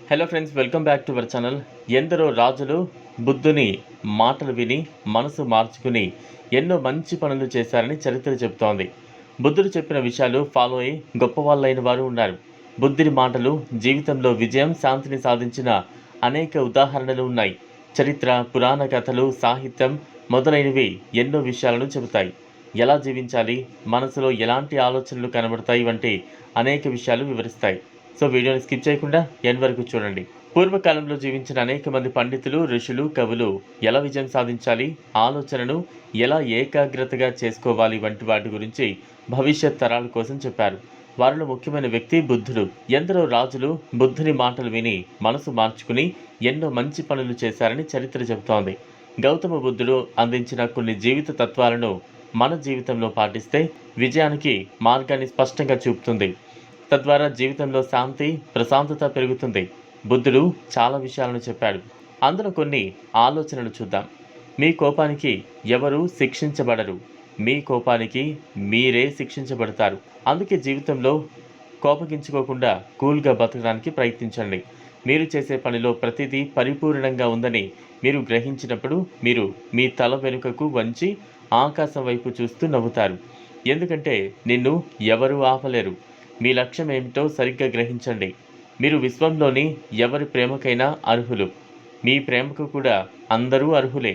Hello friends, welcome back to our channel. ఎందరో రాజులు బుద్ధుని మాటలు విని మనసు మార్చుకుని ఎన్నో మంచి పనులు చేశారని చరిత్ర చెబుతోంది. బుద్ధుడు చెప్పిన విషయాలు ఫాలో అయ్యి గొప్పవాళ్ళైన వారు ఉన్నారు. బుద్ధుని మాటలు జీవితంలో విజయం, శాంతిని సాధించిన అనేక ఉదాహరణలు ఉన్నాయి. చరిత్ర, పురాణ కథలు, సాహిత్యం మొదలైనవి ఎన్నో విషయాలను చెబుతాయి. ఎలా జీవించాలి, మనసులో ఎలాంటి ఆలోచనలు కనబడతాయి వంటి అనేక విషయాలు వివరిస్తాయి. సో వీడియోని స్కిప్ చేయకుండా ఎండ్ వరకు చూడండి. పూర్వకాలంలో జీవించిన అనేక మంది పండితులు, ఋషులు, కవులు ఎలా విజయం సాధించాలి, ఆలోచనను ఎలా ఏకాగ్రతగా చేసుకోవాలి వంటి వాటి గురించి భవిష్యత్ తరాల కోసం చెప్పారు. వారిలో ముఖ్యమైన వ్యక్తి బుద్ధుడు. ఎందరో రాజులు బుద్ధుని మాటలు విని మనసు మార్చుకుని ఎన్నో మంచి పనులు చేశారని చరిత్ర చెబుతోంది. గౌతమ బుద్ధుడు అందించిన కొన్ని జీవిత తత్వాలను మన జీవితంలో పాటిస్తే విజయానికి మార్గాన్ని స్పష్టంగా చూపుతుంది. తద్వారా జీవితంలో శాంతి, ప్రశాంతత పెరుగుతుంది. బుద్ధుడు చాలా విషయాలను చెప్పాడు. అందులో కొన్ని ఆలోచనలు చూద్దాం. మీ కోపానికి ఎవరూ శిక్షించబడరు, మీ కోపానికి మీరే శిక్షించబడతారు. అందుకే జీవితంలో కోపగించుకోకుండా కూల్గా బతకడానికి ప్రయత్నించండి. మీరు చేసే పనిలో ప్రతిదీ పరిపూర్ణంగా ఉందని మీరు గ్రహించినప్పుడు మీరు మీ తల వెనుకకు వంచి ఆకాశం వైపు చూస్తూ నవ్వుతారు. ఎందుకంటే నిన్ను ఎవరూ ఆపలేరు. మీ లక్ష్యం ఏమిటో సరిగ్గా గ్రహించండి. మీరు విశ్వంలోని ఎవరి ప్రేమకైనా అర్హులు. మీ ప్రేమకు కూడా అందరూ అర్హులే.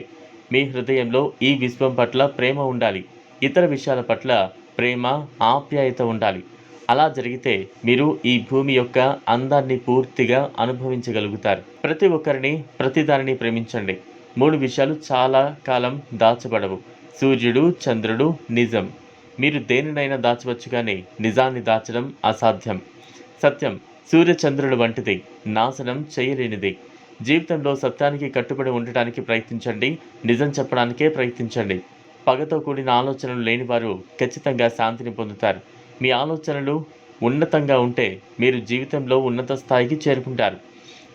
మీ హృదయంలో ఈ విశ్వం పట్ల ప్రేమ ఉండాలి. ఇతర విషయాల పట్ల ప్రేమ, ఆప్యాయత ఉండాలి. అలా జరిగితే మీరు ఈ భూమి యొక్క అందాన్ని పూర్తిగా అనుభవించగలుగుతారు. ప్రతి ఒక్కరిని, ప్రతిదానిని ప్రేమించండి. 3 విషయాలు చాలా కాలం దాచబడవు. సూర్యుడు, చంద్రుడు, నిజం. మీరు దేనినైనా దాచవచ్చు, కానీ నిజాన్ని దాచడం అసాధ్యం. సత్యం సూర్యచంద్రుల వంటిది, నాశనం చేయలేనిది. జీవితంలో సత్యానికి కట్టుబడి ఉండటానికి ప్రయత్నించండి. నిజం చెప్పడానికే ప్రయత్నించండి. పగతో కూడిన ఆలోచనలు లేనివారు ఖచ్చితంగా శాంతిని పొందుతారు. మీ ఆలోచనలు ఉన్నతంగా ఉంటే మీరు జీవితంలో ఉన్నత స్థాయికి చేరుకుంటారు.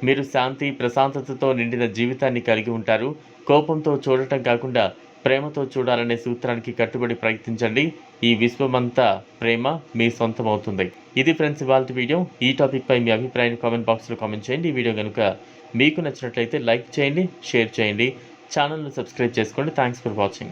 మీరు శాంతి, ప్రశాంతతతో నిండిన జీవితాన్ని కలిగి ఉంటారు. కోపంతో చూడటం కాకుండా ప్రేమతో చూడాలనే సూత్రానికి కట్టుబడి ప్రయత్నించండి. ఈ విశ్వమంతా ప్రేమ మీ సొంతం అవుతుంది. ఇది ఫ్రెండ్స్ ఇవాల్టి వీడియో. ఈ టాపిక్ పై మీ అభిప్రాయాన్ని కామెంట్ బాక్స్లో కామెంట్ చేయండి. ఈ వీడియో కనుక మీకు నచ్చినట్లయితే లైక్ చేయండి, షేర్ చేయండి, ఛానల్ను సబ్స్క్రైబ్ చేసుకోండి. Thanks for watching.